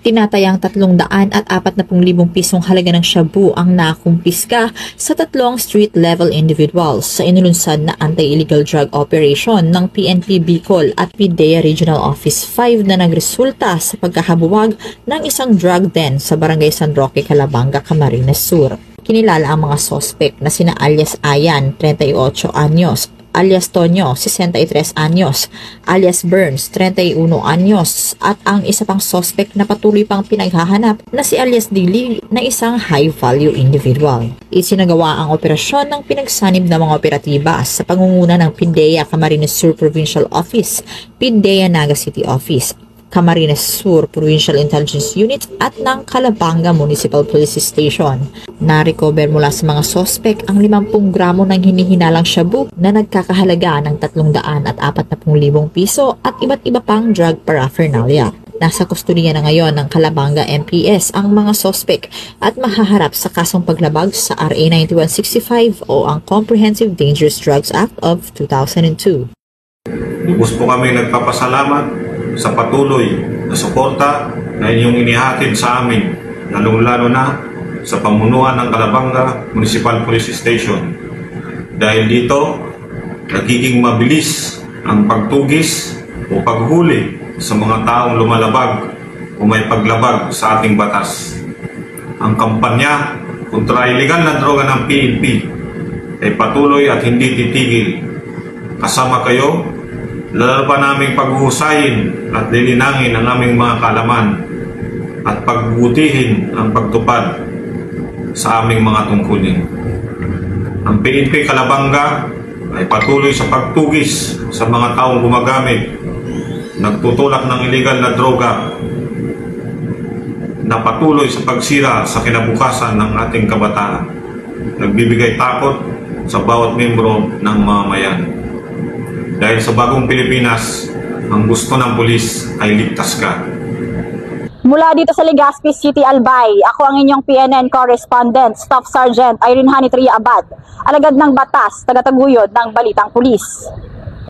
Tinatayang 340,000 pisong halaga ng shabu ang nakumpiska sa 3 street-level individuals sa inulunsad na anti-illegal drug operation ng PNP Bicol at PDEA Regional Office 5 na nagresulta sa pagkahabuwag ng isang drug den sa Barangay San Roque, Calabanga, Camarines Sur. Kinilala ang mga sospek na sina alias Ayan, 38 anyos, alias Tonyo, 63 anyos, alias Burns, 31 anyos, at ang isa pang suspect na patuloy pang pinaghahanap na si alias Dili na isang high-value individual. Isinagawa ang operasyon ng pinagsanib ng mga operatiba sa pangunguna ng PDEA Camarines Sur Provincial Office, PDEA Naga City Office, Camarines Sur Provincial Intelligence Unit at ng Calabanga Municipal Police Station. Na-recover mula sa mga sospek ang 50 gramo ng hinihinalang shabu na nagkakahalaga ng 340,000 piso at iba't iba pang drug paraphernalia. Nasa kustudiya na ngayon ng Calabanga MPS ang mga sospek at mahaharap sa kasong paglabag sa RA 9165 o ang Comprehensive Dangerous Drugs Act of 2002. Lubos po kami nagpapasalamat sa patuloy na suporta na inyong inihatid sa amin, lalong-lalo na sa pamunuan ng Calabanga Municipal Police Station. Dahil dito, nagiging mabilis ang pagtugis o paghuli sa mga taong lumalabag o may paglabag sa ating batas. Ang kampanya kontra iligal na droga ng PNP ay patuloy at hindi titigil. Kasama kayo, lalo pa naming paghuhusayin at lilinangin ang aming mga kaalaman at pagbutihin ang pagtupad sa aming mga tungkulin. Ang PNP Calabanga ay patuloy sa pagtugis sa mga taong gumagamit, nagtutulak ng illegal na droga, na patuloy sa pagsira sa kinabukasan ng ating kabataan, nagbibigay takot sa bawat membro ng mamamayan. Dahil sa bagong Pilipinas, ang gusto ng pulis ay ligtas ka. Mula dito sa Legazpi City, Albay, ako ang inyong PNN correspondent, Staff Sergeant Irene Hanitria Abad, alagad ng batas, tagataguyod ng Balitang Pulis.